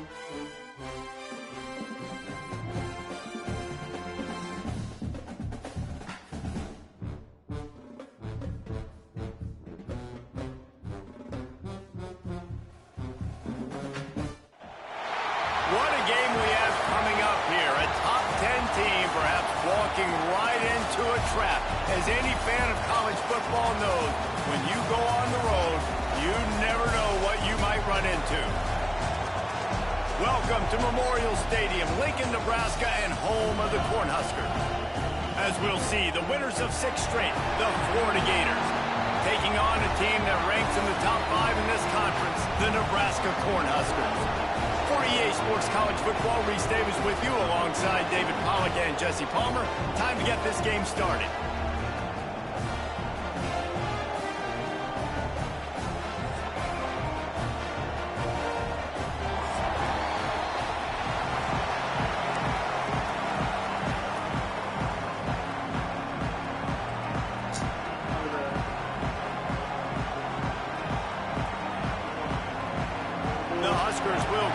What a game we have coming up here. A top 10 team perhaps walking right into a trap. As any fan of college football knows, when you go on the road, you never know what you might run into. Welcome to Memorial Stadium, Lincoln, Nebraska, and home of the Cornhuskers. As we'll see, the winners of 6 straight, the Florida Gators, taking on a team that ranks in the top 5 in this conference, the Nebraska Cornhuskers. For EA Sports College Football, Reese Davis with you alongside David Pollack and Jesse Palmer. Time to get this game started.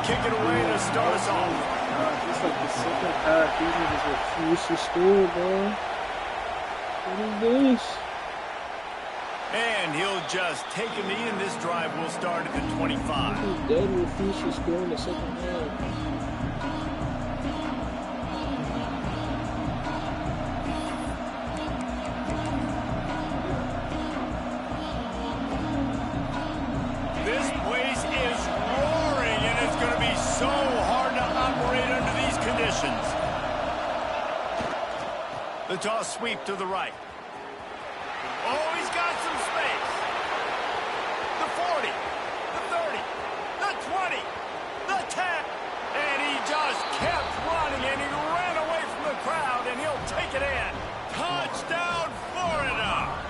Kick it away to start us off. It's like the second half. These niggas refuse to score, bro. What is this? And he'll just take a knee, and this drive will start at the 25. They refuse to score in the second half. So hard to operate under these conditions. The toss sweep to the right. Oh, he's got some space. The 40, the 30, the 20, the 10. And he just kept running, and he ran away from the crowd, and he'll take it in. Touchdown, Florida.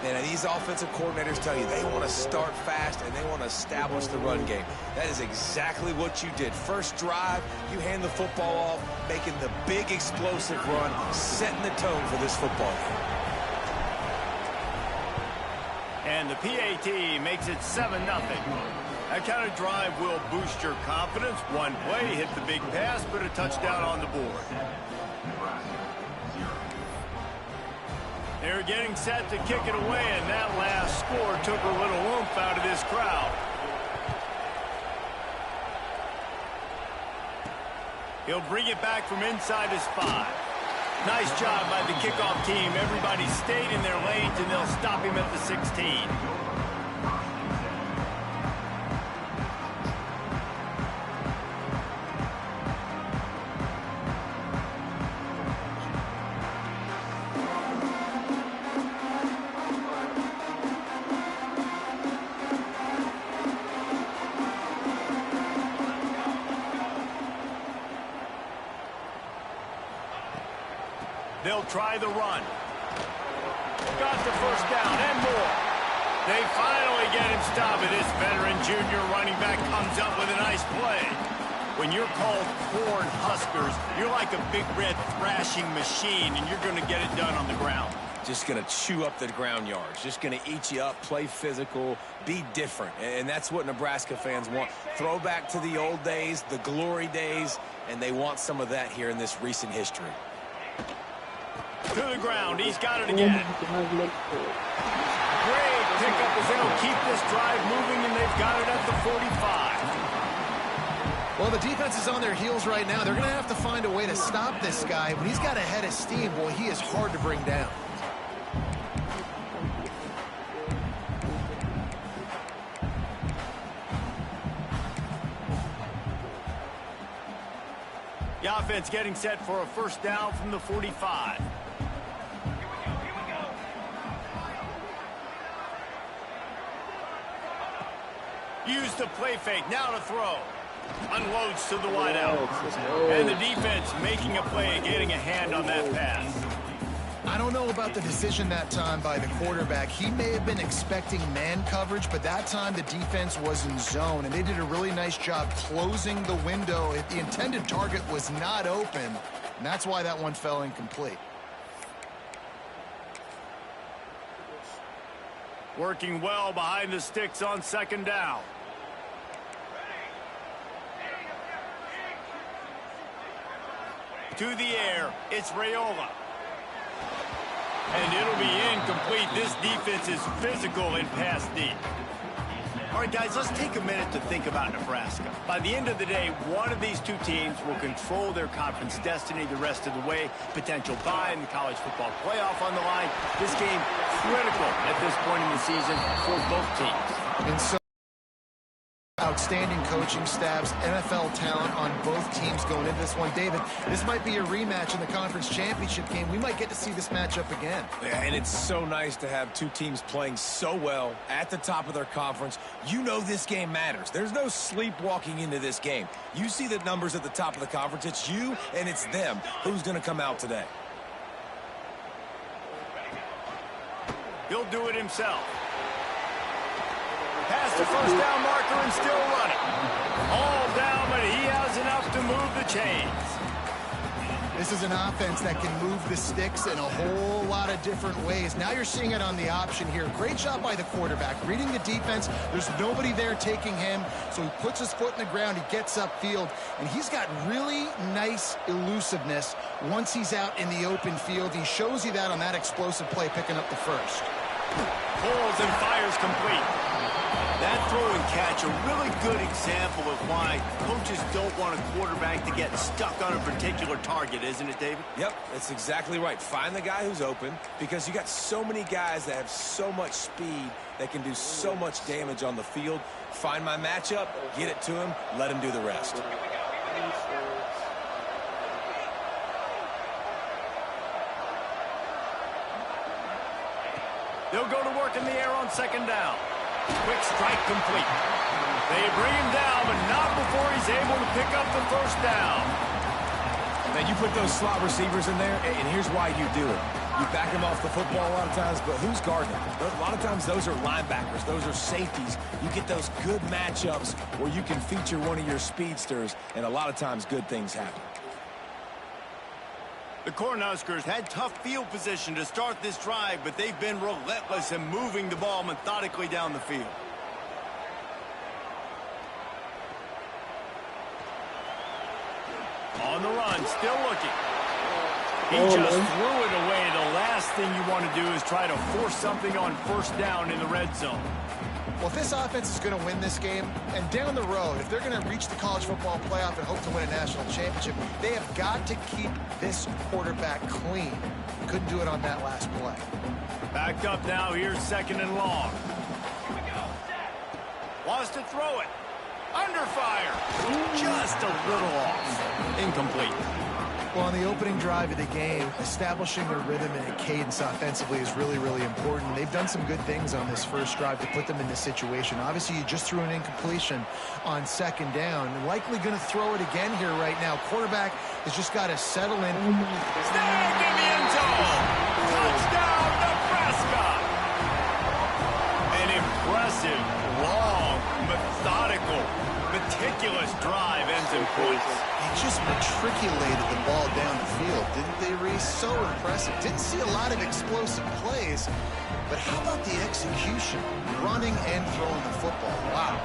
And these offensive coordinators tell you they want to start fast and they want to establish the run game. That is exactly what you did. First drive, you hand the football off, making the big explosive run, setting the tone for this football game. And the PAT makes it 7-0. That kind of drive will boost your confidence. One play, hit the big pass, put a touchdown on the board. They're getting set to kick it away, and that last score took a little oomph out of this crowd. He'll bring it back from inside his 5. Nice job by the kickoff team. Everybody stayed in their lanes, and they'll stop him at the 16. They'll try the run. Got the first down and more. They finally get him stopped. This veteran junior running back comes up with a nice play. When you're called Cornhuskers, you're like a big red thrashing machine, and you're going to get it done on the ground. Just going to chew up the ground yards. Just going to eat you up, play physical, be different. And that's what Nebraska fans want. Throw back to the old days, the glory days, and they want some of that here in this recent history. To the ground. He's got it again. Great pickup as they'll keep this drive moving, and they've got it at the 45. Well, the defense is on their heels right now. They're going to have to find a way to stop this guy. When he's got a head of steam, boy, he is hard to bring down. The offense getting set for a first down from the 45. Use the play fake, now to throw. Unloads to the wideout. And the defense making a play and getting a hand on that pass. I don't know about the decision that time by the quarterback. He may have been expecting man coverage, but that time the defense was in zone, and they did a really nice job closing the window if the intended target was not open, and that's why that one fell incomplete. Working well behind the sticks on second down. To the air, it's Raiola. And it'll be incomplete. This defense is physical and pass deep. All right, guys, let's take a minute to think about Nebraska. By the end of the day, one of these two teams will control their conference destiny the rest of the way. Potential bye in the college football playoff on the line. This game critical at this point in the season for both teams. And so outstanding coaching staffs, NFL talent on both teams going into this one. David, this might be a rematch in the conference championship game. We might get to see this matchup again. Yeah, and it's so nice to have two teams playing so well at the top of their conference. You know this game matters. There's no sleepwalking into this game. You see the numbers at the top of the conference. It's you and it's them. Who's going to come out today? He'll do it himself. Past the first down marker and still running. All down, but he has enough to move the chains. This is an offense that can move the sticks in a whole lot of different ways. Now you're seeing it on the option here. Great job by the quarterback. Reading the defense, there's nobody there taking him, so he puts his foot in the ground, he gets upfield, and he's got really nice elusiveness once he's out in the open field. He shows you that on that explosive play, picking up the first. Pulls and fires complete. That throw and catch, a really good example of why coaches don't want a quarterback to get stuck on a particular target, isn't it, David? Yep, that's exactly right. Find the guy who's open, because you got so many guys that have so much speed that can do so much damage on the field. Find my matchup, get it to him, let him do the rest. They'll go to work in the air on second down. Quick strike complete. They bring him down, but not before he's able to pick up the first down. Now, you put those slot receivers in there, and here's why you do it. You back them off the football a lot of times, but who's guarding them? A lot of times those are linebackers. Those are safeties. You get those good matchups where you can feature one of your speedsters, and a lot of times good things happen. The Cornhuskers had tough field position to start this drive, but they've been relentless in moving the ball methodically down the field. On the run, still looking. He just threw it away. The last thing you want to do is try to force something on first down in the red zone. Well, if this offense is going to win this game, and down the road, if they're going to reach the college football playoff and hope to win a national championship, they have got to keep this quarterback clean. Couldn't do it on that last play. Backed up now. Here's second and long. Wants to throw it. Under fire. Just a little off. Incomplete. Well, on the opening drive of the game, establishing a rhythm and a cadence offensively is really, really important. They've done some good things on this first drive to put them in this situation. Obviously, you just threw an incompletion on second down. Likely going to throw it again here right now. Quarterback has just got to settle in. Snagged in the end zone. Touchdown, Nebraska. An impressive, long, methodical, meticulous drive ends in points. He just matriculated the ball down the field, didn't they, Reese? So impressive. Didn't see a lot of explosive plays, but how about the execution? Running and throwing the football. Wow.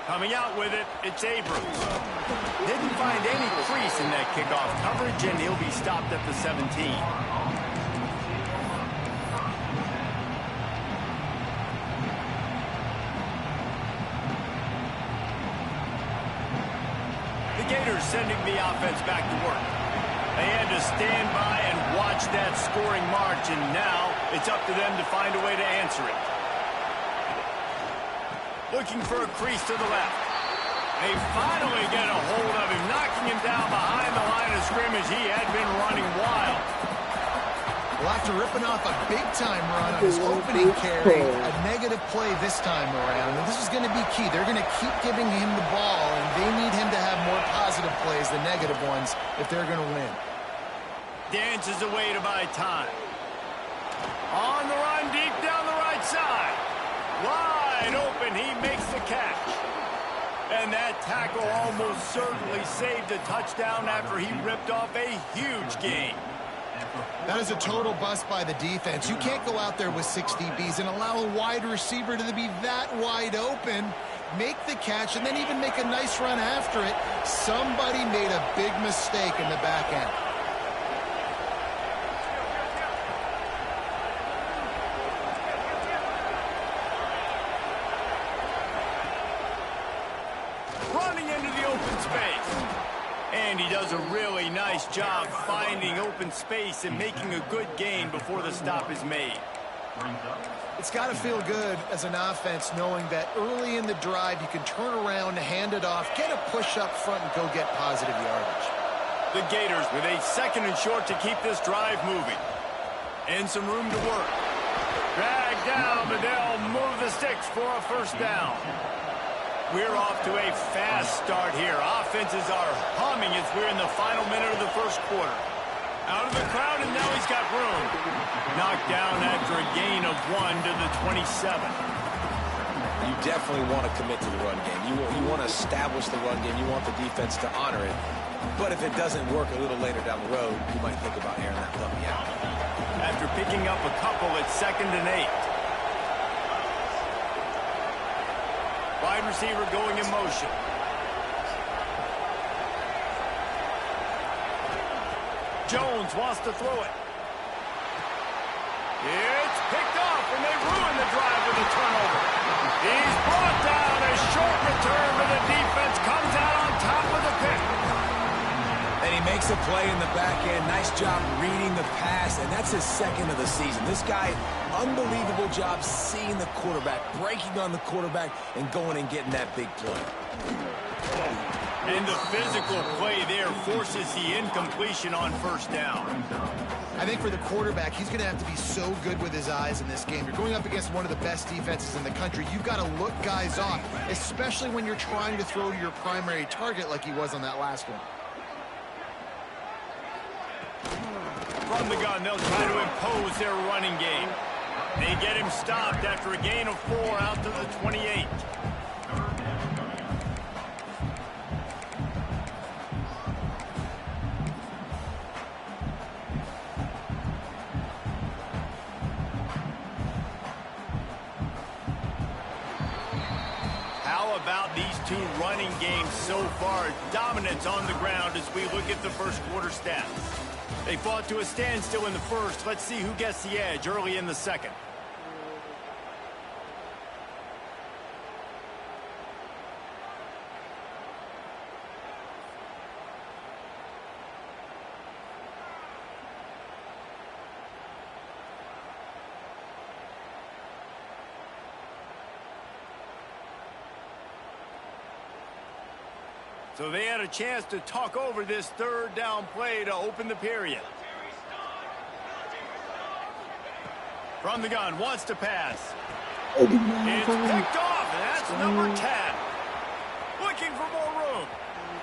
Coming out with it, it's Abrams. Didn't find any crease in that kickoff coverage, and he'll be stopped at the 17. Gators sending the offense back to work. They had to stand by and watch that scoring march, and now it's up to them to find a way to answer it. Looking for a crease to the left. They finally get a hold of him, knocking him down behind the line of scrimmage. He had been running wild. Well, after ripping off a big-time run on his opening carry, a negative play this time around. And this is going to be key. They're going to keep giving him the ball, and they need him to have more positive plays than negative ones if they're going to win. Dances away to buy time. On the run, deep down the right side. Wide open, he makes the catch. And that tackle almost certainly saved a touchdown after he ripped off a huge gain. That is a total bust by the defense. You can't go out there with 6 DBs and allow a wide receiver to be that wide open, make the catch, and then even make a nice run after it. Somebody made a big mistake in the back end. Running into the open space. And he does a really nice job finding open space and making a good gain before the stop is made. It's got to feel good as an offense knowing that early in the drive you can turn around, hand it off, get a push up front, and go get positive yardage. The Gators with a 2nd and short to keep this drive moving. And some room to work. Drag down, but they'll move the sticks for a 1st down. We're off to a fast start here. Offenses are humming as we're in the final minute of the 1st quarter. Out of the crowd, and now he's got room. Knocked down after a gain of 1 to the 27. You definitely want to commit to the run game. You want to establish the run game. You want the defense to honor it. But if it doesn't work a little later down the road, you might think about airing that puppy out. After picking up a couple at 2nd and 8. Wide receiver going in motion. Jones wants to throw it. It's picked off, and they ruin the drive with a turnover. He's brought down. A short return, but the defense comes out on top of the pick. And he makes a play in the back end. Nice job reading the pass, and that's his 2nd of the season. This guy, unbelievable job seeing the quarterback, breaking on the quarterback, and going and getting that big play. And the physical play there forces the incompletion on 1st down. I think for the quarterback, he's going to have to be so good with his eyes in this game. You're going up against one of the best defenses in the country. You've got to look guys off, especially when you're trying to throw to your primary target like he was on that last one. From the gun, they'll try to impose their running game. They get him stopped after a gain of 4 out to the 28. How about these two running games so far? Dominance on the ground as we look at the 1st quarter stats. They fought to a standstill in the 1st. Let's see who gets the edge early in the 2nd. So they had a chance to talk over this 3rd down play to open the period. From the gun, wants to pass. It's picked off, and that's number 10. Looking for more room.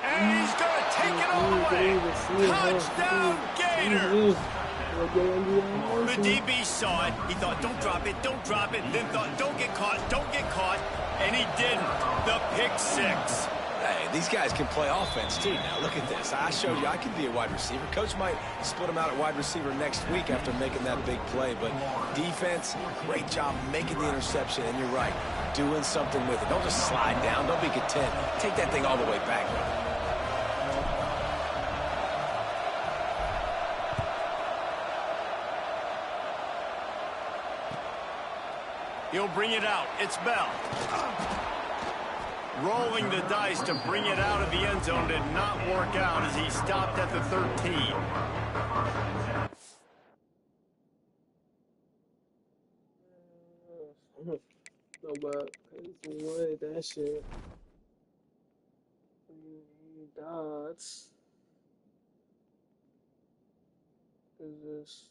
And he's going to take it all the way. Touchdown, Gators. The DB saw it. He thought, don't drop it, don't drop it. Then thought, don't get caught, don't get caught. And he didn't. The pick 6. Hey, these guys can play offense, too. Now, look at this. I showed you I could be a wide receiver. Coach might split him out at wide receiver next week after making that big play. But defense, great job making the interception. And you're right, doing something with it. Don't just slide down. Don't be content. Take that thing all the way back. He'll bring it out. It's Bell. Rolling the dice to bring it out of the end zone did not work out as he stopped at the 13. No, but it's way that shit. Dots. Is this?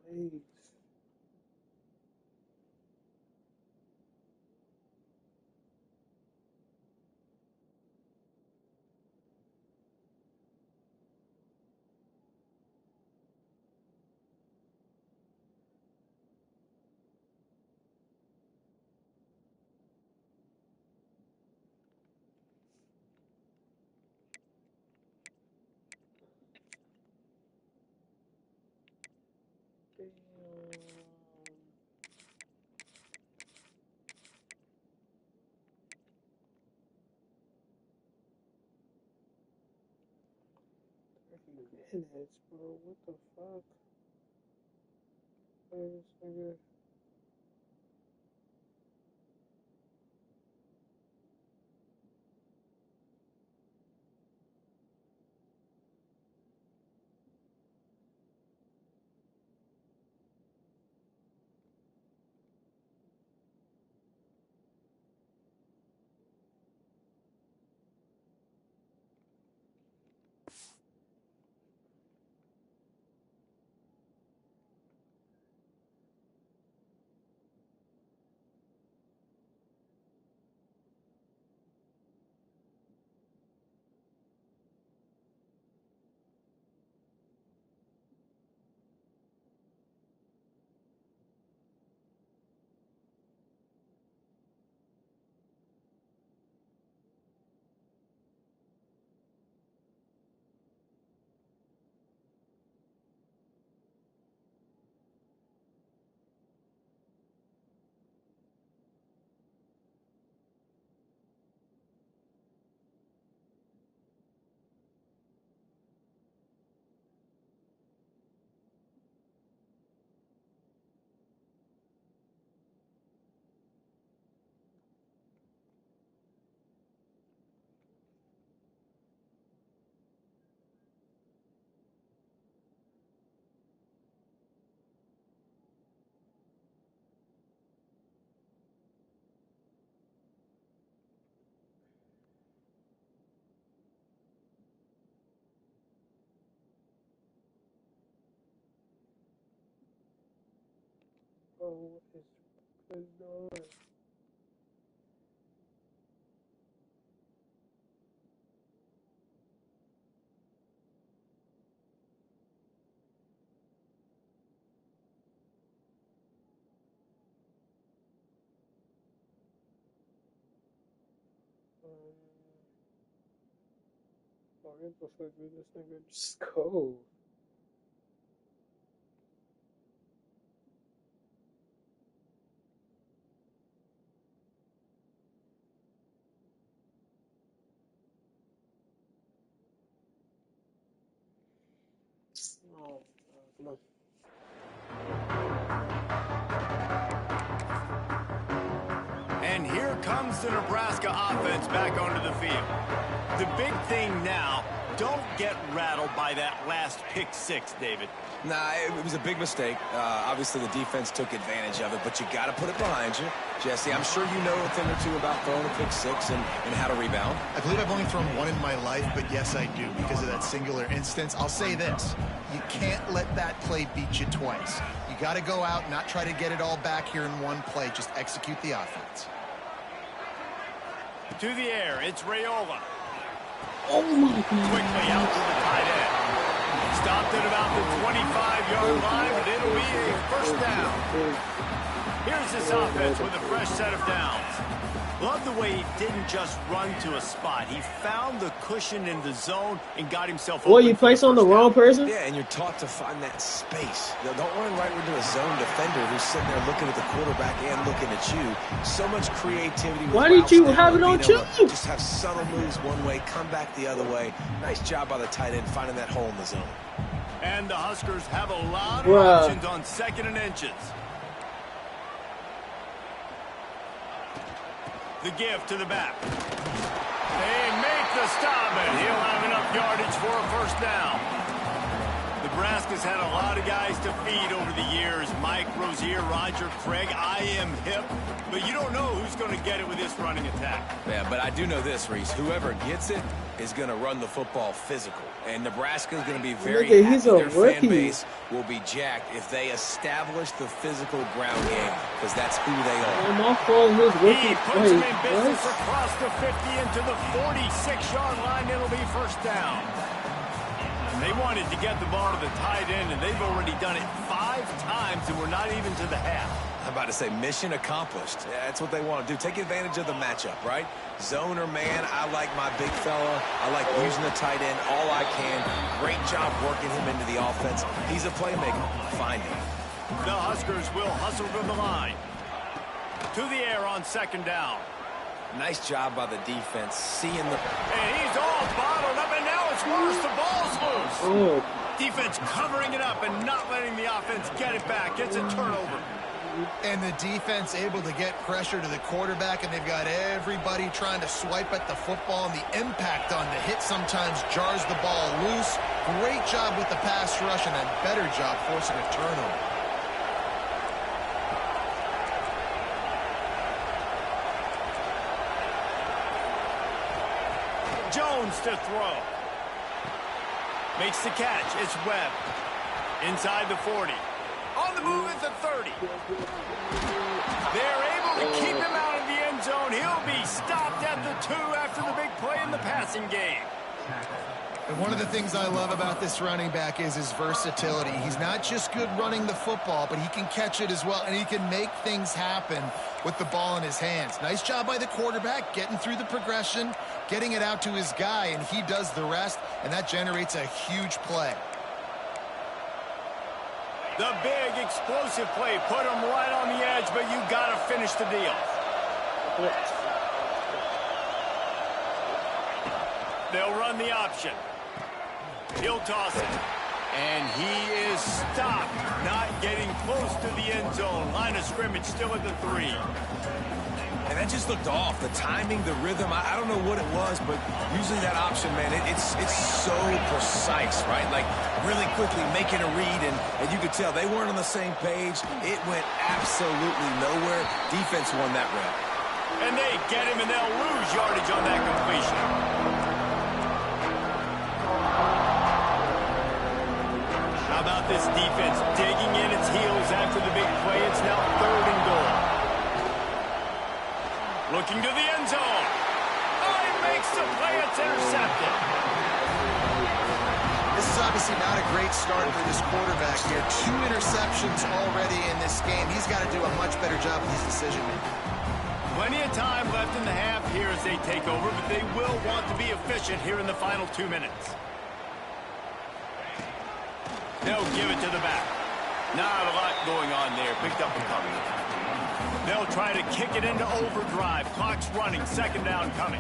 Wait. minutes, bro. What the fuck? Where's this nigga? Oh, what is going on? Why the fuck did this nigga just go? Oh, come on. And here comes the Nebraska offense back onto the field. The big thing now, don't get rattled by that last pick six, David. Nah, it was a big mistake. Obviously, the defense took advantage of it, but you got to put it behind you. Jesse, I'm sure you know a thing or two about throwing a pick six and how to rebound. I believe I've only thrown one in my life, but yes, I do, because of that singular instance. I'll say this. You can't let that play beat you twice. You got to go out, not try to get it all back here in one play. Just execute the offense. To the air, it's Raiola. Oh my God. Quickly out to the tight end. Stopped at about the 25-yard line, but it'll be a first down. Here's this offense with a fresh set of downs. Love the way he didn't just run to a spot. He found the cushion in the zone and got himself open. Well, you placed on the wrong person? Yeah, and you're taught to find that space. Don't run right into a zone defender who's sitting there looking at the quarterback and looking at you. So much creativity. Why did you have it on you? Just have subtle moves one way, come back the other way. Nice job by the tight end finding that hole in the zone. And the Huskers have a lot of options on 2nd and inches. The give to the back. They make the stop, and he'll have enough yardage for a first down. Nebraska's had a lot of guys to feed over the years. Mike Rozier, Roger Craig. I am hip. But you don't know who's going to get it with this running attack. Yeah, but I do know this, Reese. Whoever gets it is going to run the football physical. And Nebraska's going to be very happy. Their fan base will be jacked if they establish the physical ground game, because that's who they are. I'm off all his rookie He puts him in business across the 50 into the 46-yard line. It'll be first down. And they wanted to get the ball to the tight end, and they've already done it 5 times, and we're not even to the half. I'm about to say mission accomplished. Yeah, that's what they want to do. Take advantage of the matchup, right? Zone or man, I like my big fella. I like using the tight end all I can. Great job working him into the offense. He's a playmaker. Find him. The Huskers will hustle from the line. To the air on 2nd down. Nice job by the defense, seeing the... And he's all bottled up, and now it's worse. The ball's loose. Oh. Defense covering it up and not letting the offense get it back. Gets a turnover. And the defense able to get pressure to the quarterback, and they've got everybody trying to swipe at the football, and the impact on the hit sometimes jars the ball loose. Great job with the pass rush, and a better job forcing a turnover. Jones to throw. Makes the catch. It's Webb. Inside the 40. On the move at the 30. They're able to keep him out of the end zone. He'll be stopped at the 2 after the big play in the passing game. And one of the things I love about this running back is his versatility. He's not just good running the football, but he can catch it as well, and he can make things happen with the ball in his hands. Nice job by the quarterback, getting through the progression, getting it out to his guy, and he does the rest, and that generates a huge play. The big explosive play put him right on the edge, but you got to finish the deal. They'll run the option. He'll toss it. And he is stopped, not getting close to the end zone. Line of scrimmage still at the 3. And that just looked off. The timing, the rhythm, I don't know what it was, but usually that option, man, it's so precise, right? Like, really quickly making a read, and you could tell they weren't on the same page. It went absolutely nowhere. Defense won that rep. And they get him, and they'll lose yardage on that completion. How about this defense digging in its heels after the big play? It's now 3rd and goal. Looking to the end zone. Oh, he makes the play. It's intercepted. This is obviously not a great start for this quarterback here. 2 interceptions already in this game. He's got to do a much better job with his decision-making. Plenty of time left in the half here as they take over, but they will want to be efficient here in the final 2 minutes. They'll give it to the back. Not a lot going on there. Picked up a couple. They'll try to kick it into overdrive. Clock's running. 2nd down coming.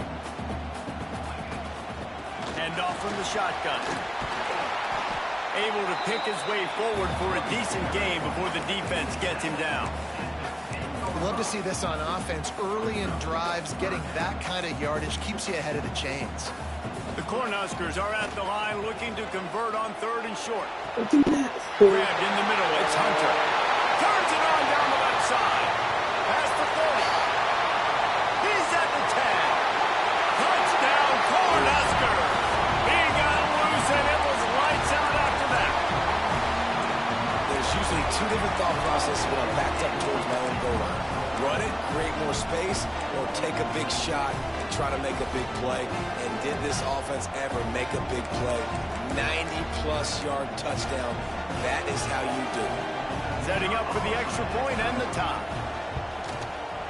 Hand off from the shotgun. Able to pick his way forward for a decent gain before the defense gets him down. We'd love to see this on offense. Early in drives, getting that kind of yardage keeps you ahead of the chains. The Cornhuskers are at the line looking to convert on 3rd and short. Look at that. Grabbed in the middle. It's Hunter. Turns it on down the left side. Past the 40. He's at the 10. Touchdown, Cornhuskers. He got loose, and it was lights out after that. There's usually 2 different thought processes when I'm backed up towards my own goal line. Run it, create more space, or take a big shot and try to make a big play. And did this offense ever make a big play? 90-plus yard touchdown. That is how you do it. Setting up for the extra point and the tie.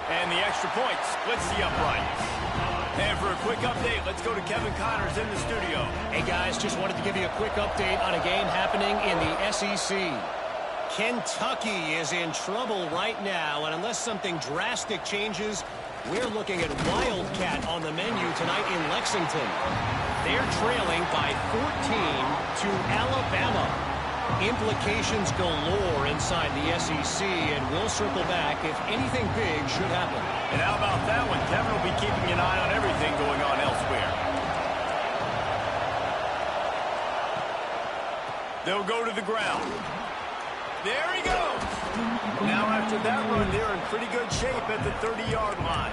And the extra point splits the uprights. And for a quick update, let's go to Kevin Connors in the studio. Hey, guys, just wanted to give you a quick update on a game happening in the SEC. Kentucky is in trouble right now, and unless something drastic changes, we're looking at Wildcat on the menu tonight in Lexington. They're trailing by 14 to Alabama. Implications galore inside the SEC, and we'll circle back if anything big should happen. And how about that one? Kevin will be keeping an eye on everything going on elsewhere. They'll go to the ground. There he goes. Now after that run, they're in pretty good shape at the 30-yard line.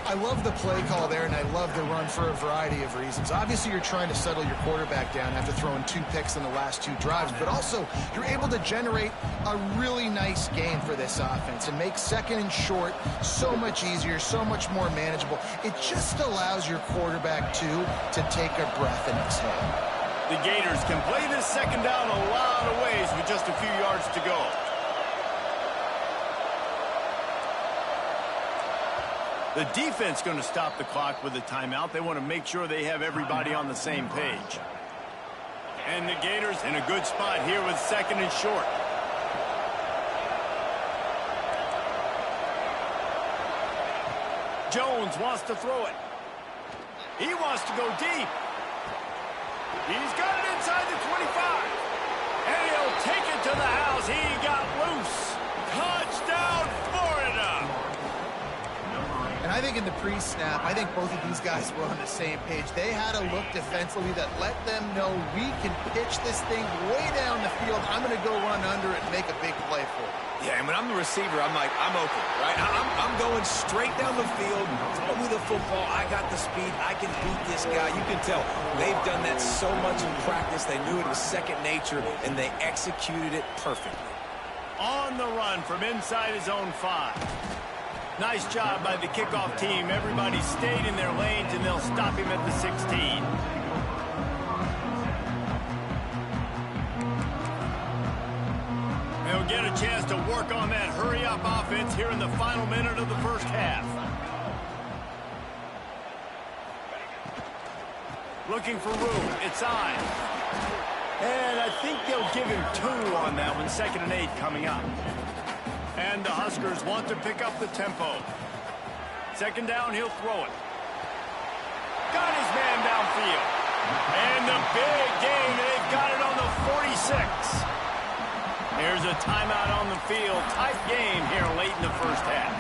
I love the play call there, and I love the run for a variety of reasons. Obviously, you're trying to settle your quarterback down after throwing 2 picks in the last 2 drives, but also you're able to generate a really nice game for this offense and make 2nd and short so much easier, so much more manageable. It just allows your quarterback, too, to take a breath and exhale. The Gators can play this 2nd down a lot of ways with just a few yards to go. The defense going to stop the clock with a timeout. They want to make sure they have everybody on the same page. And the Gators in a good spot here with 2nd and short. Jones wants to throw it. He wants to go deep. He's got it inside the 25. And he'll take it to the house. He got loose. Touchdown, Florida. And I think in the pre-snap, I think both of these guys were on the same page. They had a look defensively that let them know we can pitch this thing way down the field. I'm going to go run under it and make a big play for it. Yeah, and when I'm the receiver, I'm like, I'm open, right? I'm going straight down the field. Throw me the football. I got the speed. I can beat this guy. You can tell they've done that so much in practice. They knew it was second nature, and they executed it perfectly. On the run from inside his own 5. Nice job by the kickoff team. Everybody stayed in their lanes, and they'll stop him at the 16. They'll get a chance to work on that hurry-up offense here in the final minute of the first half. Looking for room. It's on. And I think they'll give him 2 on that one. 2nd and 8 coming up. And the Huskers want to pick up the tempo. 2nd down, he'll throw it. Got his man downfield. And the big gain, they've got it on the 46. There's a timeout on the field. Tight game here late in the first half.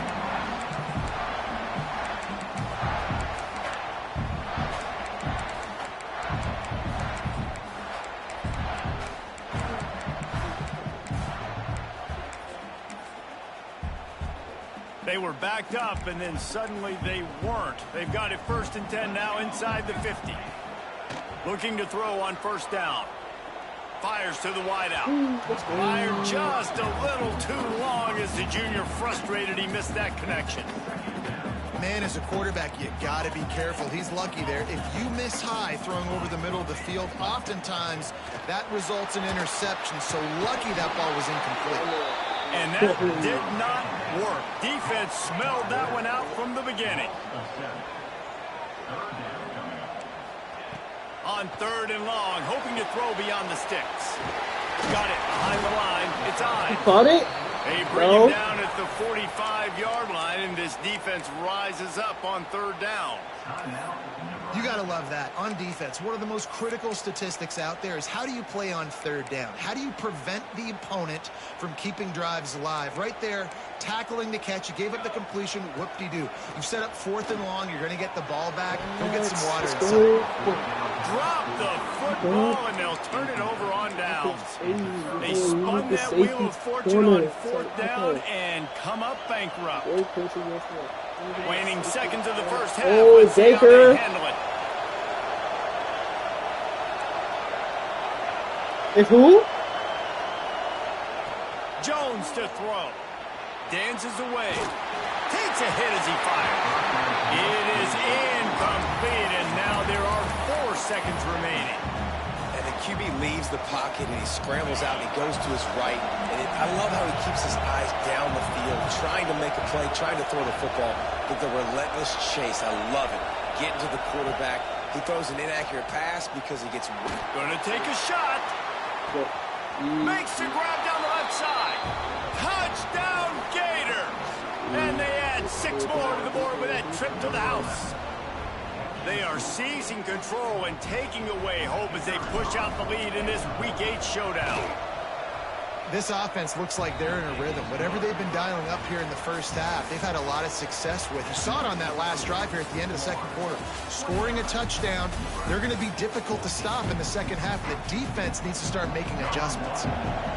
They were backed up, and then suddenly they weren't. They've got it 1st and 10 now inside the 50. Looking to throw on 1st down. Fires to the wideout. Fired just a little too long as the junior frustrated. He missed that connection. Man, as a quarterback, you got to be careful. He's lucky there. If you miss high throwing over the middle of the field, oftentimes that results in interception. So lucky that ball was incomplete. And that did not work. Defense smelled that one out from the beginning. On 3rd and long, hoping to throw beyond the sticks. Got it behind the line. It's on. He caught it? They bring him down at the 45-yard line, and this defense rises up on 3rd down. You got to love that. On defense, one of the most critical statistics out there is how do you play on 3rd down? How do you prevent the opponent from keeping drives alive? Right there, tackling the catch. You gave up the completion. Whoop-de-doo. You've set up 4th and long. You're going to get the ball back. Go get some water inside. Drop the football, and they'll turn it over on downs. They spun that wheel of fortune on 4th down and come up bankrupt. Waning seconds of the first half. Oh, Let's see how they handle it. If who? Jones to throw. Dances away. Takes a hit as he fires. It is incomplete, and now there are 4 seconds remaining. And the QB leaves the pocket, and he scrambles out, and he goes to his right. And I love how he keeps his eyes down the field, trying to make a play, trying to throw the football, but the relentless chase. I love it. Getting to the quarterback. He throws an inaccurate pass because he gets... Going to take a shot. Makes the grab down the left side. Touchdown, Gators. And they add 6 more to the board with that trip to the house. They are seizing control and taking away hope as they push out the lead in this Week 8 showdown. This offense looks like they're in a rhythm. Whatever they've been dialing up here in the first half, they've had a lot of success with. You saw it on that last drive here at the end of the 2nd quarter. Scoring a touchdown, they're going to be difficult to stop in the 2nd half. The defense needs to start making adjustments.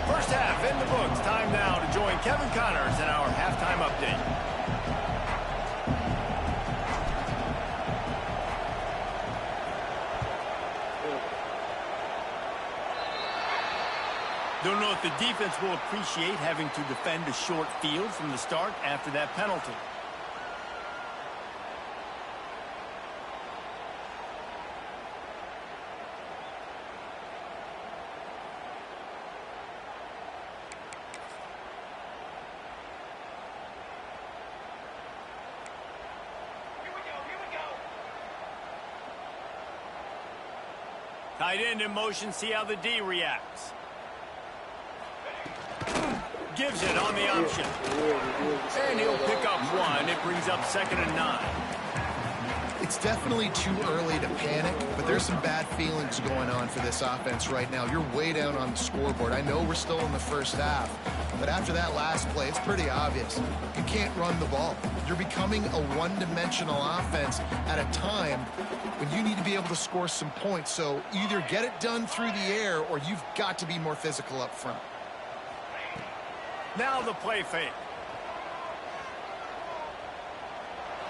First half in the books. Time now to join Kevin Connors in our halftime update. Don't know if the defense will appreciate having to defend a short field from the start after that penalty. Tight end in motion, see how the D reacts. gives it on the option. And he'll pick up 1. It brings up 2nd and 9. It's definitely too early to panic, but there's some bad feelings going on for this offense right now. You're way down on the scoreboard. I know we're still in the first half, but after that last play, it's pretty obvious. You can't run the ball. You're becoming a one-dimensional offense at a time when you need to be able to score some points. So either get it done through the air or you've got to be more physical up front. Now the play fake.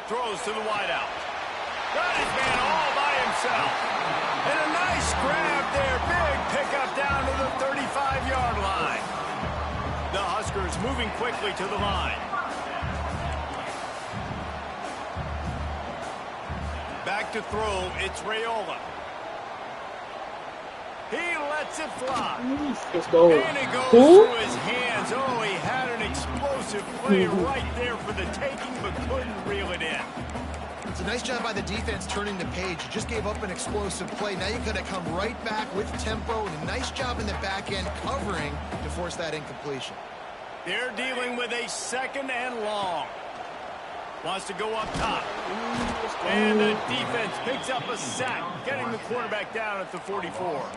Throws to the wideout. Got his man all by himself. And a nice grab there. Big pickup down to the 35-yard line. The Huskers moving quickly to the line. Back to throw. It's Raiola. He lets it fly. Let's go. And it goes through his hands. Oh, he had an explosive play right there for the taking, but couldn't reel it in. It's a nice job by the defense turning the page. You just gave up an explosive play. Now you're going to come right back with tempo, and a nice job in the back end covering to force that incompletion. They're dealing with a 2nd and long. Wants to go up top. And the defense picks up a sack, getting the quarterback down at the 44.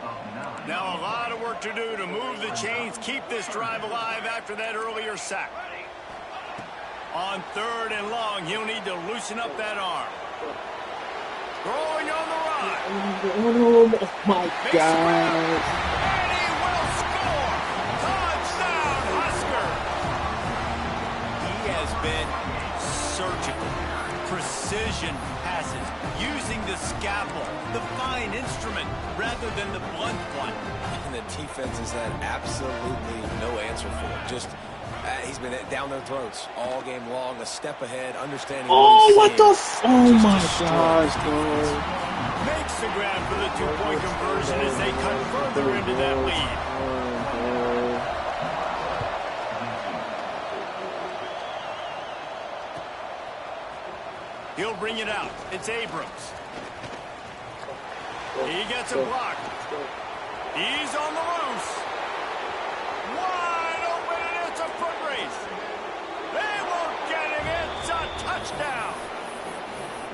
Now a lot of work to do to move the chains, keep this drive alive after that earlier sack. On 3rd and long, he'll need to loosen up that arm. Throwing on the run. Oh my God. And he will score. Touchdown, Husker. He has been surgical. Precision passes. Using the scalpel, the fine instrument, rather than the blunt one. And the defense has had absolutely no answer for him. Just... he's been down their throats all game long, a step ahead, understanding what the oh my gosh, bro. Makes the grab for the 2-point conversion as they cut further into that lead. He'll bring it out. It's Abrams. He gets a block. He's on the loose. Wide open, and it's a foot race. They won't get him. It's a touchdown.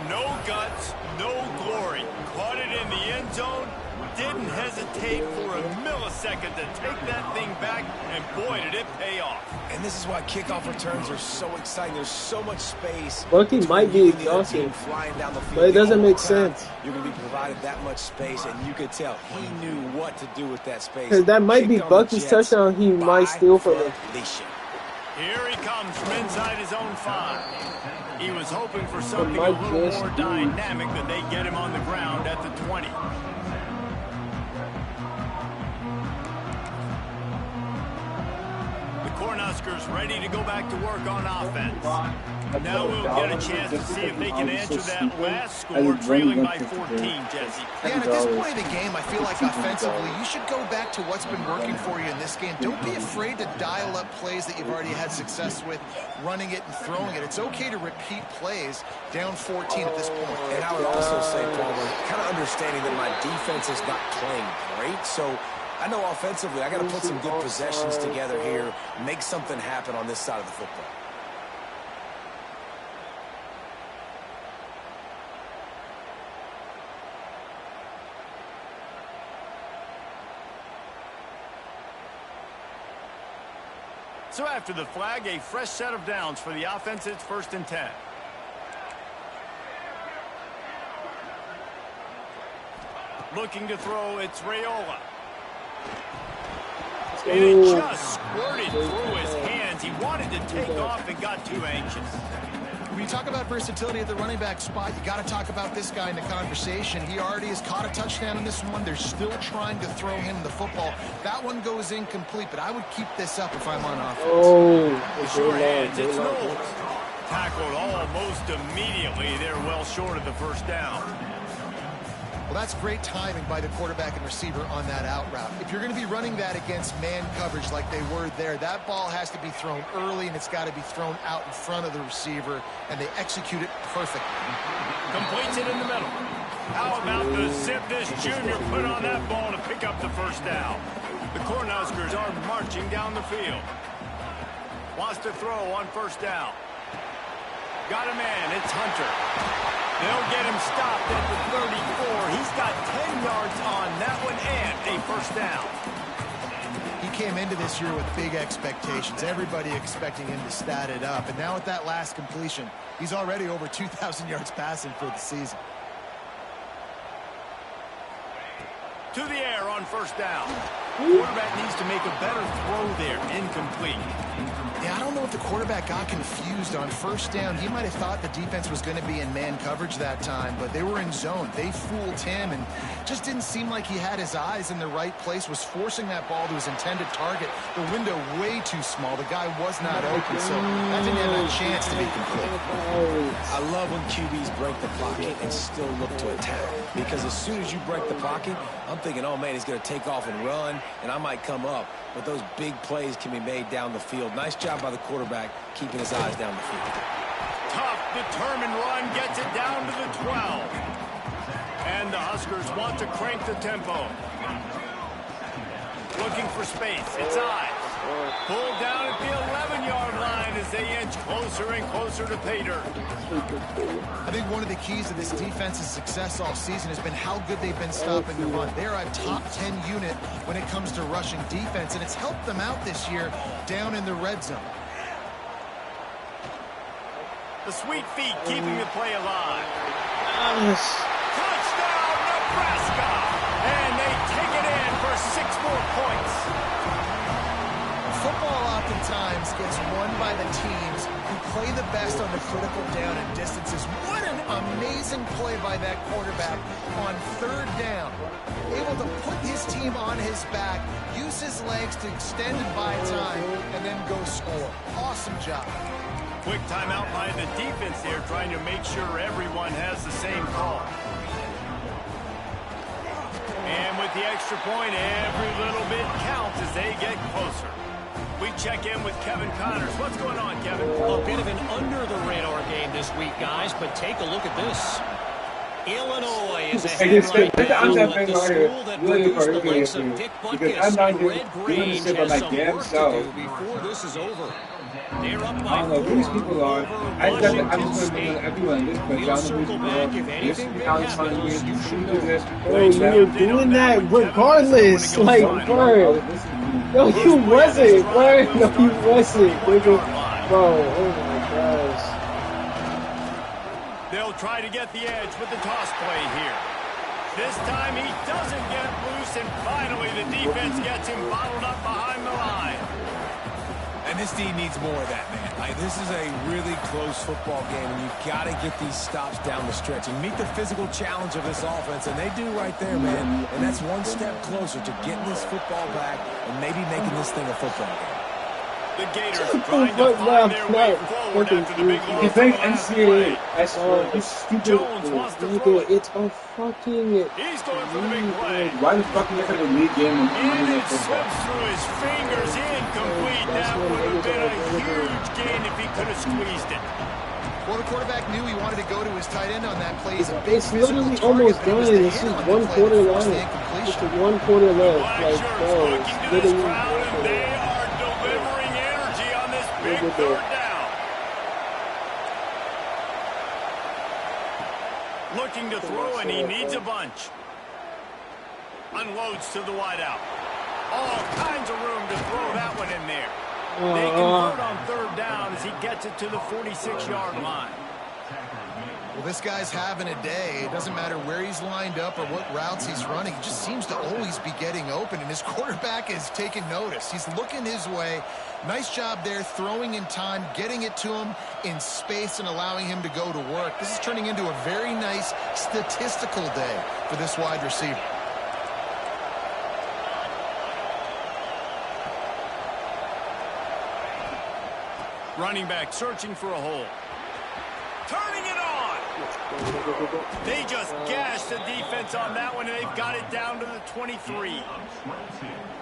No guts, no glory. Caught it in the end zone. Didn't hesitate for a millisecond to take that thing back, and boy, did it pay off. And this is why kickoff returns are so exciting. There's so much space. Bucky might be exhausted, but it doesn't make sense. You're going to be provided that much space, and you could tell he knew what to do with that space. Because that might be Bucky's touchdown he might steal from him. Here he comes from inside his own 5. He was hoping for something a little more dynamic, but they get him on the ground at the 20. Cornhuskers ready to go back to work on offense. Now we'll get a chance to see if they can answer that last score, trailing by 14, Jesse. Yeah, and at this point of the game, I feel like offensively, you should go back to what's been working for you in this game. Don't be afraid to dial up plays that you've already had success with, running it and throwing it. It's okay to repeat plays down 14 at this point. And I would also say, Palmer, kind of understanding that my defense is not playing great, so I know offensively I got to put some good possessions together here, make something happen on this side of the football. So after the flag, a fresh set of downs for the offense. It's 1st and 10. Looking to throw, it's Raiola. And it just squirted through his hands. He wanted to take off and got too anxious. When you talk about versatility at the running back spot, you got to talk about this guy in the conversation. He already has caught a touchdown in this one. They're still trying to throw him the football. That one goes incomplete, but I would keep this up if I'm on offense. Oh, Sure hands, it's Knowles. Tackled almost immediately. They're well short of the 1st down. Well, that's great timing by the quarterback and receiver on that out route. If you're going to be running that against man coverage like they were there, that ball has to be thrown early, and it's got to be thrown out in front of the receiver, and they execute it perfectly. Completes it in the middle. How about the zip this junior put on that ball to pick up the 1st down? The Cornhuskers are marching down the field. Wants to throw on first down. Got a man. It's Hunter. They'll get him stopped at the 34. He's got 10 yards on that one and a first down. He came into this year with big expectations. Everybody expecting him to stat it up. And now with that last completion, he's already over 2,000 yards passing for the season. To the air on first down. Quarterback needs to make a better throw there. Incomplete. Yeah, I don't know if the quarterback got confused on first down. He might have thought the defense was going to be in man coverage that time, but they were in zone. They fooled him and just didn't seem like he had his eyes in the right place, was forcing that ball to his intended target. The window way too small. The guy was not open, so that didn't have a chance to be complete. I love when QBs break the pocket and still look to attack, because as soon as you break the pocket, I'm thinking, oh man, he's going to take off and run, and I might come up. But those big plays can be made down the field. Nice job by the quarterback keeping his eyes down the field. Tough, determined run gets it down to the 12. And the Huskers want to crank the tempo. Looking for space. It's Ives. Pulled down at the 11-yard line as they inch closer and closer to pay dirt. I think one of the keys to this defense's success all season has been how good they've been stopping the run. They're a top 10 unit when it comes to rushing defense, and it's helped them out this year down in the red zone. The sweet feet keeping the play alive. Yes. Touchdown, Nebraska! And they take it in for 6 more points. Football oftentimes gets won by the teams who play the best on the critical down and distances. What an amazing play by that quarterback on third down. Able to put his team on his back, use his legs to extend and buy time, and then go score. Awesome job. Quick timeout by the defense there, trying to make sure everyone has the same call. And with the extra point, every little bit counts as they get closer. We check in with Kevin Connors. What's going on, Kevin? A bit of an under-the-radar game this week, guys, but take a look at this. Illinois is ahead right now, but the school that produced the likes of Dick Butkus and Red Grange has some work to do before this is over. They're up by 4 over Washington State. We'll circle back if anything big happens. You should know. Bro, you were doing that regardless. Like, bro. No, you wasn't, bro. No, you wasn't. Bro, oh my gosh. They'll try to get the edge with the toss play here. This time he doesn't get loose, and finally the defense gets him bottled up behind the line. And this team needs more of that, man. Like, this is a really close football game, and you've got to get these stops down the stretch and meet the physical challenge of this offense, and they do right there, man. And that's one step closer to getting this football back and maybe making this thing a football game. The Gators trying to find their way forward after the big loss. He's playing NCAA. I swear, he's stupid. Jones wants to throw it. It's a fucking... He's going for the big play. Why the fuck is it a league game? And it slips through his fingers, incomplete. That would have been a huge gain if he could have squeezed it. Well, the quarterback knew he wanted to go to his tight end on that play. It's literally almost done. This is 1 quarter left. It's 1 quarter left. Like, bro, it's literally 1 quarter. They are delivering energy on this big third down. Looking to throw, and he needs a bunch. Unloads to the wideout. All kinds of room to throw that one in there. They convert on third down as he gets it to the 46-yard line. Well, this guy's having a day. It doesn't matter where he's lined up or what routes he's running. He just seems to always be getting open, and his quarterback is taking notice. He's looking his way. Nice job there, throwing in time, getting it to him in space and allowing him to go to work. This is turning into a very nice statistical day for this wide receiver. Running back searching for a hole. Turning it on. They just gashed the defense on that one, and they've got it down to the 23.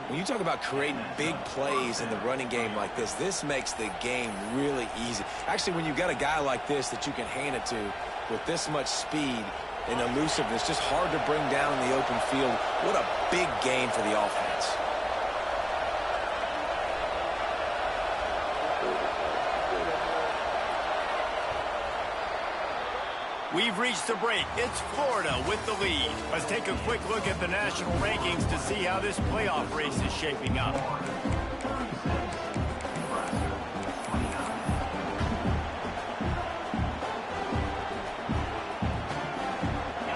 When you talk about creating big plays in the running game like this makes the game really easy. Actually, when you've got a guy like this that you can hand it to with this much speed and elusiveness, just hard to bring down in the open field. What a big gain for the offense. We've reached the break. It's Florida with the lead. Let's take a quick look at the national rankings to see how this playoff race is shaping up.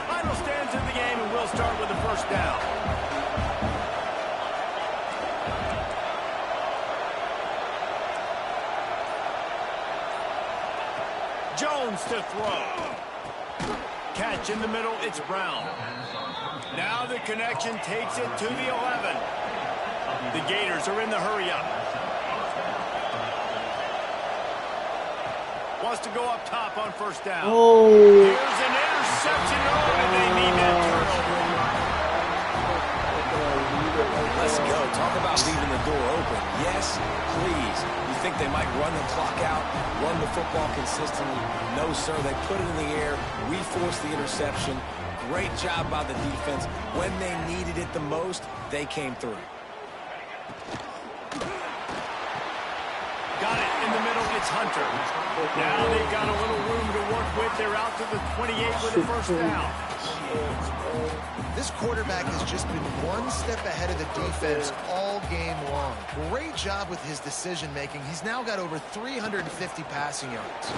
Final stands in the game, and we'll start with the first down. Jones to throw. Catch in the middle, it's Brown. Now the connection takes it to the 11. The Gators are in the hurry-up. Wants to go up top on first down. Oh. Here's an interception. Oh, and they need that turnover. Let's go. Talk about leaving the door open. Yes, please. You think they might run the clock out, run the football consistently? No, sir. They put it in the air. We forced the interception. Great job by the defense. When they needed it the most, they came through. Got it in the middle. It's Hunter. Now they've got a little room to work with. They're out to the 28 with the first down. This quarterback has just been one step ahead of the defense all game long. Great job with his decision-making. He's now got over 350 passing yards.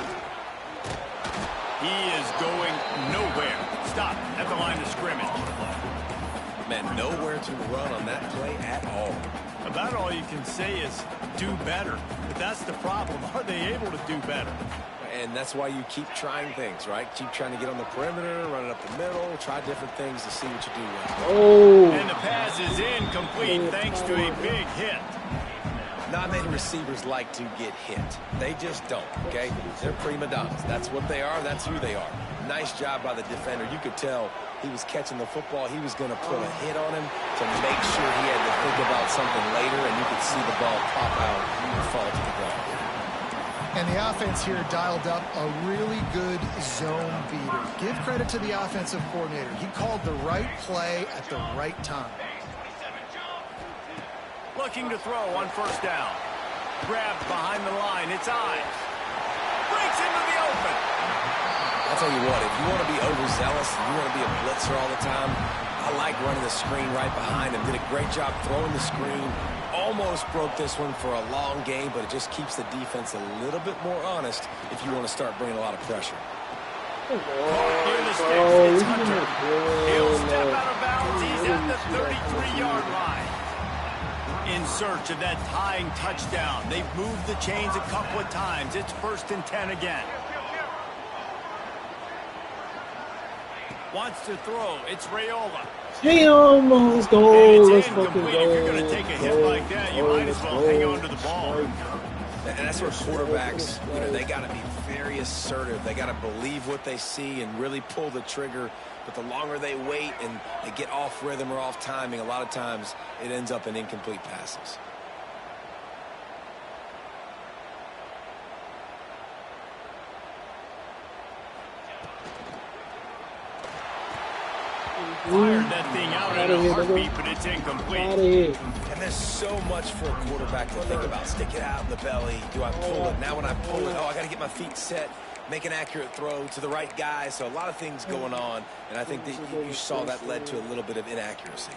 He is going nowhere. Stop at the line of scrimmage. Man, nowhere to run on that play at all. About all you can say is do better. But that's the problem. Are they able to do better? And that's why you keep trying things, right? Keep trying to get on the perimeter, run it up the middle, try different things to see what you do well. Oh. And the pass is incomplete thanks to a big hit. Not many receivers like to get hit. They just don't, okay? They're prima donnas. That's what they are. That's who they are. Nice job by the defender. You could tell he was catching the football. He was going to put a hit on him to make sure he had to think about something later, and you could see the ball pop out and fall to the ground. And the offense here dialed up a really good zone beater. Give credit to the offensive coordinator. He called the right play at the right time. Looking to throw on first down. Grabbed behind the line. It's Ives. Breaks into the open. I'll tell you what, if you want to be overzealous, if you want to be a blitzer all the time, I like running the screen right behind him. Did a great job throwing the screen. Almost broke this one for a long game, but it just keeps the defense a little bit more honest if you want to start bringing a lot of pressure. Near the sticks, it's Hunter. He'll step out of bounds. He's at the 33-yard line. In search of that tying touchdown. They've moved the chains a couple of times. It's 1st and 10 again. Wants to throw. It's Raiola. Damn, let's go. Let's fucking go. If you're going to take a hit like that, you might as well hang on to the ball. And that's where quarterbacks, you know, they got to be very assertive. They got to believe what they see and really pull the trigger. But the longer they wait and they get off rhythm or off timing, a lot of times it ends up in incomplete passes. Fired that thing out in a heartbeat, but it's incomplete. And there's so much for a quarterback to think about. Stick it out in the belly. Do I pull it? Now when I pull it, oh, I got to get my feet set, make an accurate throw to the right guy. So a lot of things going on, and I think that you saw that led to a little bit of inaccuracy.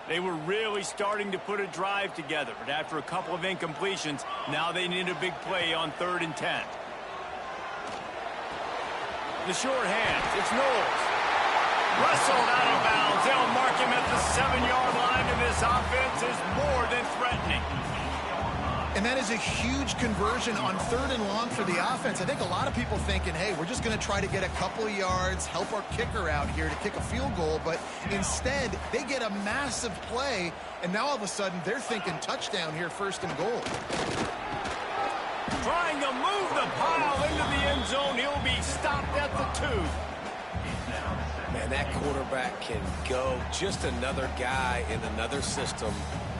They were really starting to put a drive together, but after a couple of incompletions, now they need a big play on 3rd and 10. The short hand, it's Knowles. Wrestled out of bounds. They'll mark him at the 7-yard line, and this offense is more than threatening. And that is a huge conversion on 3rd and long for the offense. I think a lot of people thinking, hey, we're just going to try to get a couple of yards, help our kicker out here to kick a field goal. But instead, they get a massive play, and now all of a sudden they're thinking touchdown here, 1st and goal. Trying to move the pile into the end zone. He'll be stopped at the 2. Man, that quarterback can go. Just another guy in another system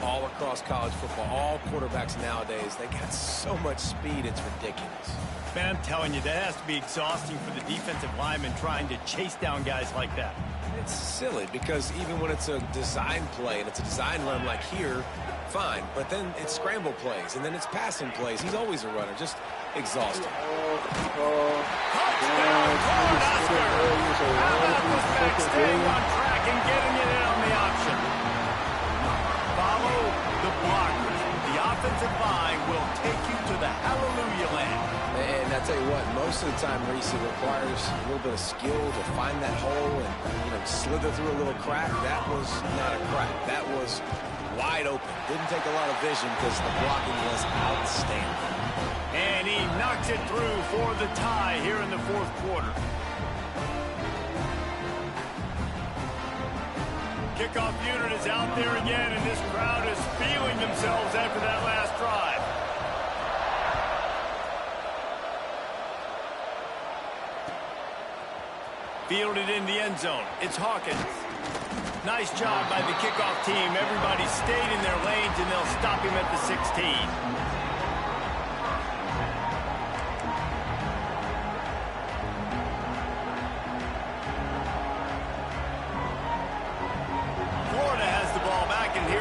all across college football. All quarterbacks nowadays, they got so much speed, it's ridiculous. Man, I'm telling you, that has to be exhausting for the defensive lineman trying to chase down guys like that. It's silly because even when it's a design play and it's a design run like here, fine, but then it's scramble plays, and then it's passing plays. He's always a runner, just exhausted. Touchdown, Cornhusker! How about this back staying on track and getting it in on the option? Follow the blockers. The offensive line will take you to the hallelujah land. And I tell you what, most of the time, Reese, it requires a little bit of skill to find that hole and slither through a little crack. That was not a crack. That was wide open. Didn't take a lot of vision because the blocking was outstanding. And he knocks it through for the tie here in the fourth quarter. Kickoff unit is out there again, and this crowd is feeling themselves after that last drive. Fielded in the end zone. It's Hawkins. Nice job by the kickoff team. Everybody stayed in their lanes, and they'll stop him at the 16.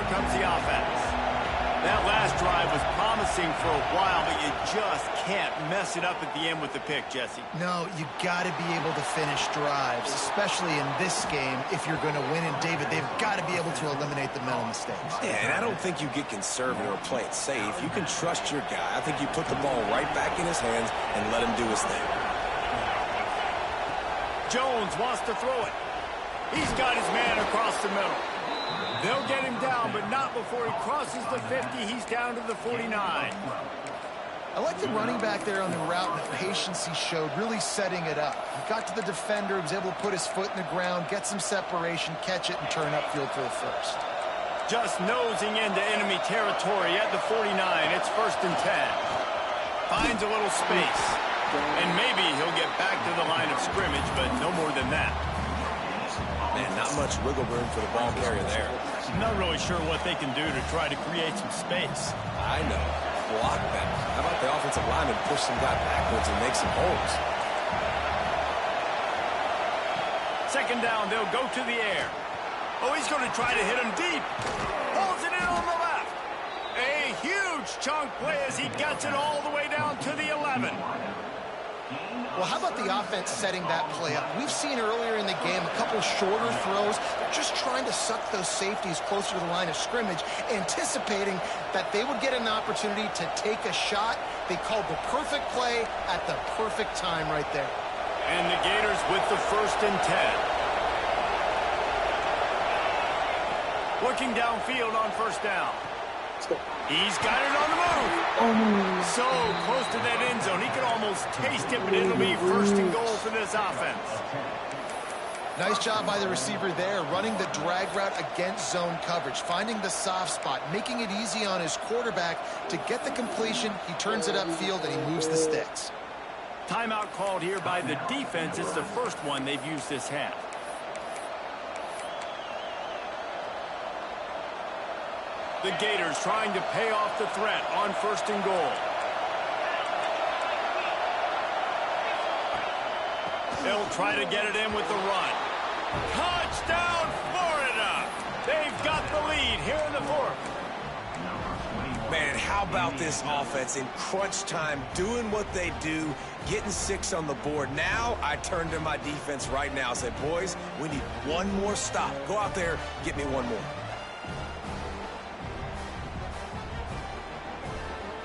Comes the offense. That last drive was promising for a while, but you just can't mess it up at the end with the pick, Jesse. No, you got to be able to finish drives, especially in this game if you're going to win. And, David, they've got to be able to eliminate the mental mistakes. Yeah, and I don't think you get conservative or play it safe. You can trust your guy. I think you put the ball right back in his hands and let him do his thing. Jones wants to throw it. He's got his man across the middle. They'll get him down, but not before he crosses the 50. He's down to the 49. I like the running back there on the route and the patience he showed, really setting it up. He got to the defender, was able to put his foot in the ground, get some separation, catch it, and turn upfield for the first. Just nosing into enemy territory at the 49. It's 1st and 10. Finds a little space. And maybe he'll get back to the line of scrimmage, but no more than that. Man, not much wiggle room for the ball carrier there. I'm not really sure what they can do to try to create some space. I know. Block better. How about the offensive lineman push some guy backwards and make some holes? 2nd down, they'll go to the air. Oh, he's going to try to hit him deep. Holds it in on the left. A huge chunk play as he gets it all the way down to the 11. Well, how about the offense setting that play up? We've seen earlier in the game a couple shorter throws. They're just trying to suck those safeties closer to the line of scrimmage, anticipating that they would get an opportunity to take a shot. They called the perfect play at the perfect time right there. And the Gators with the 1st and 10. Looking downfield on 1st down. He's got it on the move. So close to that end zone. He could almost taste it, but it'll be 1st and goal for this offense. Nice job by the receiver there, running the drag route against zone coverage, finding the soft spot, making it easy on his quarterback to get the completion. He turns it upfield, and he moves the sticks. Timeout called here by the defense. It's the first one they've used this half. The Gators trying to pay off the threat on 1st and goal. They'll try to get it in with the run. Touchdown, Florida! They've got the lead here in the 4th. Man, how about this offense in crunch time, doing what they do, getting 6 on the board. Now I turn to my defense right now and say, boys, we need one more stop. Go out there, get me one more.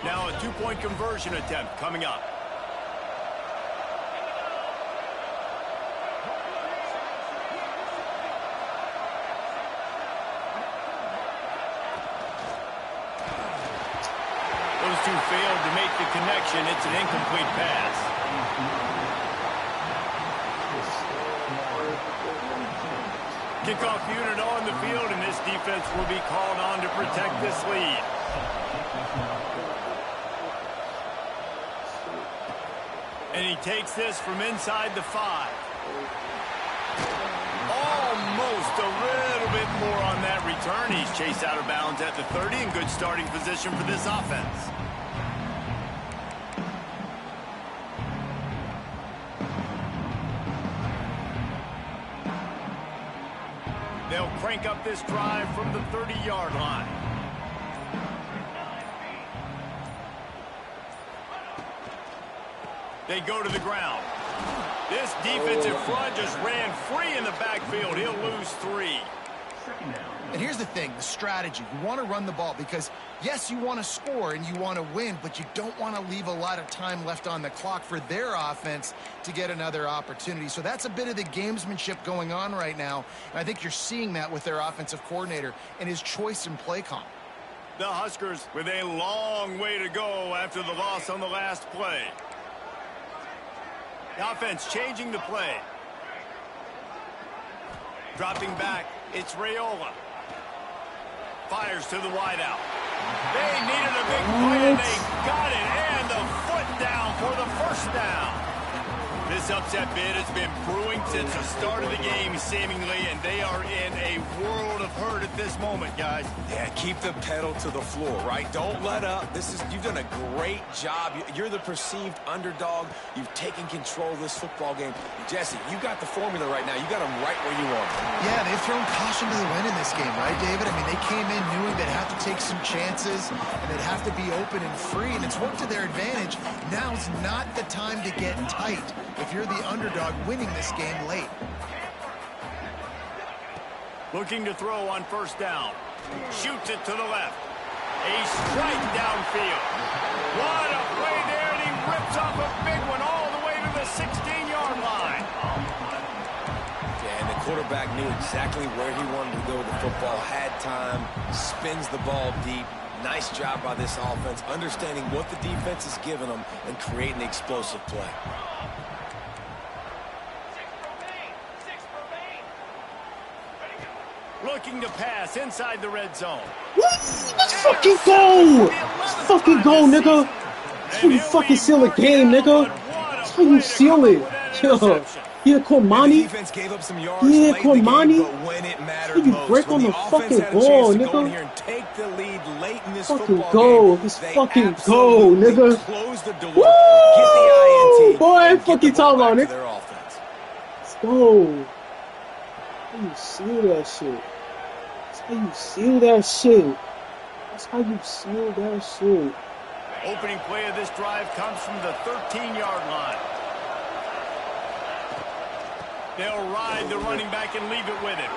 Now a 2-point conversion attempt coming up. Those two failed to make the connection. It's an incomplete pass. Kickoff unit on the field, and this defense will be called on to protect this lead. And he takes this from inside the 5. Almost a little bit more on that return. He's chased out of bounds at the 30 in good starting position for this offense. They'll crank up this drive from the 30-yard line. They go to the ground. This defensive front just ran free in the backfield. He'll lose 3. And here's the thing, the strategy. You want to run the ball because, yes, you want to score and you want to win, but you don't want to leave a lot of time left on the clock for their offense to get another opportunity. So that's a bit of the gamesmanship going on right now. And I think you're seeing that with their offensive coordinator and his choice in play call. The Huskers with a long way to go after the loss on the last play. The offense changing the play. Dropping back, it's Raiola. Fires to the wideout. They needed a big play, and they got it, and the foot down for the first down. This upset bid has been brewing since the start of the game, seemingly, and they are in a world of hurt at this moment, guys. Yeah, keep the pedal to the floor, right? Don't let up. You've done a great job. You're the perceived underdog. You've taken control of this football game. Jesse, you got the formula right now. You got them right where you want them. Yeah, they've thrown caution to the wind in this game, right, David? I mean, they came in knowing they'd have to take some chances, and they'd have to be open and free, and it's worked to their advantage. Now's not the time to get tight if you're the underdog winning this game late. Looking to throw on first down. Shoots it to the left. A strike downfield. What a play there, and he rips off a big one all the way to the 16-yard line. Yeah, and the quarterback knew exactly where he wanted to go with the football, had time, spins the ball deep. Nice job by this offense, understanding what the defense is giving them and creating the explosive play. Looking to pass inside the red zone. Let's fucking go! Let's fucking go, nigga! That's how you fucking seal a game, nigga! That's how you seal it! Yo, yeah, Cormani. Yeah, Cormani. That's how you break on the fucking ball, nigga. Fucking go. Let's fucking go, nigga. Woo! Boy, fucking talking about it. Let's go. How you seal that shit? That's how you seal that shit. That's how you seal that shit. Opening play of this drive comes from the 13-yard line. They'll ride the running back and leave it with him.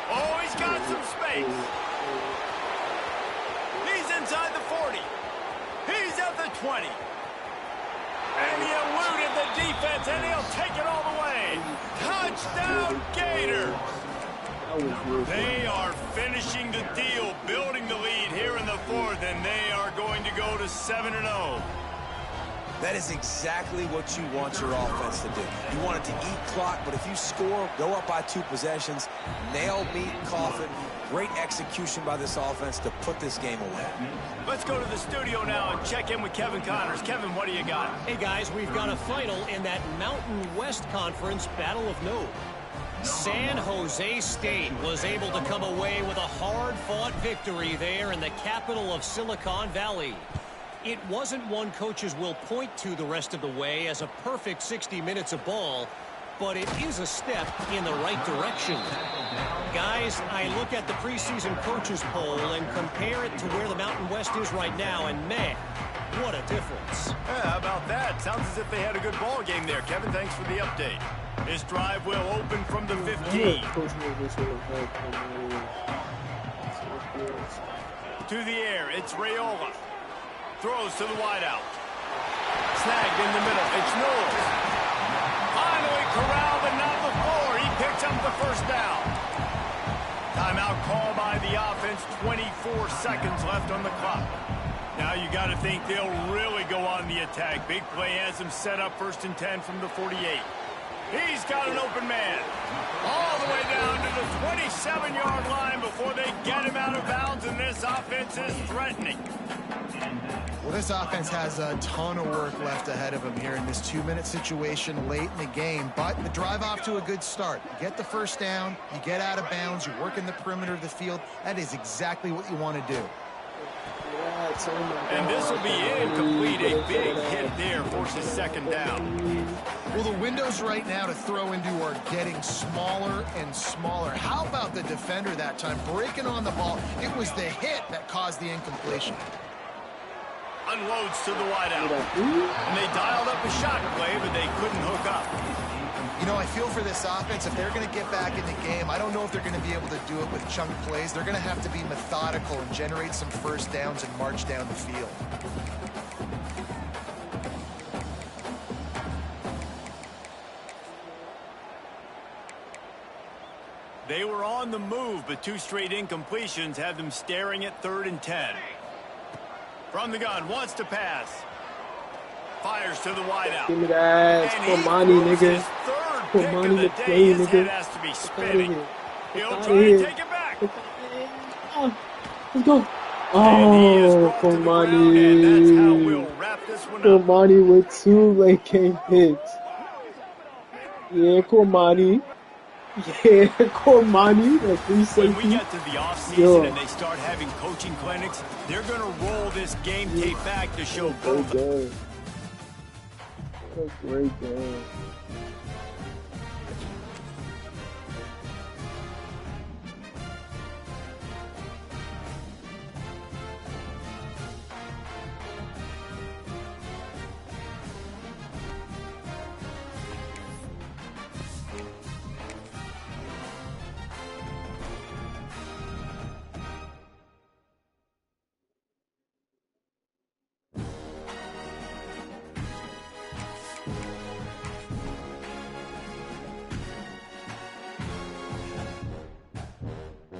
Oh, he's got some space. He's inside the 40. He's at the 20. And he eluded the defense, and he'll take it all the way. Touchdown, Gators. They are finishing the deal, building the lead here in the fourth, and they are going to go to 7-0. That is exactly what you want your offense to do. You want it to eat clock, but if you score, go up by 2 possessions, nail, meet, coffin. Great execution by this offense to put this game away. Let's go to the studio now and check in with Kevin Connors. Kevin, what do you got? Hey, guys, we've got a final in that Mountain West Conference Battle of Note. San Jose State was able to come away with a hard-fought victory there in the capital of Silicon Valley. It wasn't one coaches will point to the rest of the way as a perfect 60 minutes of ball, but it is a step in the right direction. Guys, I look at the preseason coaches poll and compare it to where the Mountain West is right now, and man, what a difference. Yeah, how about that? Sounds as if they had a good ball game there. Kevin, thanks for the update. This drive will open from the 15. To the air, it's Raiola. Throws to the wideout. Snagged in the middle. It's Knowles. Finally corralled, but not before. He picks up the first down. Timeout call by the offense. 24 seconds left on the clock. Now you got to think they'll really go on the attack. Big play has them set up 1st and 10 from the 48. He's got an open man. All the way down to the 27-yard line before they get him out of bounds, and this offense is threatening. Well, this offense has a ton of work left ahead of them here in this 2-minute situation late in the game, but the drive off to a good start. You get the first down, you get out of bounds, you work in the perimeter of the field. That is exactly what you want to do. And this will be incomplete. A big hit there forces 2nd down. Well, the windows right now to throw into are getting smaller and smaller. How about the defender that time breaking on the ball? It was the hit that caused the incompletion. On unloads to the wideout. And they dialed up a shot play, but they couldn't hook up. You know, I feel for this offense, if they're going to get back in the game, I don't know if they're going to be able to do it with chunk plays. They're going to have to be methodical and generate some first downs and march down the field. They were on the move, but 2 straight incompletions have them staring at 3rd and 10. From the gun, wants to pass. Fires to the wideout. Give me that. Komani, nigga. Komani the play, His nigga. head has to be spinning. He'll try here. to take it back. Let's go. And he is Oh, brought to the ground, and that's how we'll wrap this one up. Komani with 2 late game hits. Yeah, Komani. Yeah, Komani. Like 3 When safety. we get to the offseason and they start having coaching clinics, they're going to roll this game tape back to show both. Great game. What a great game.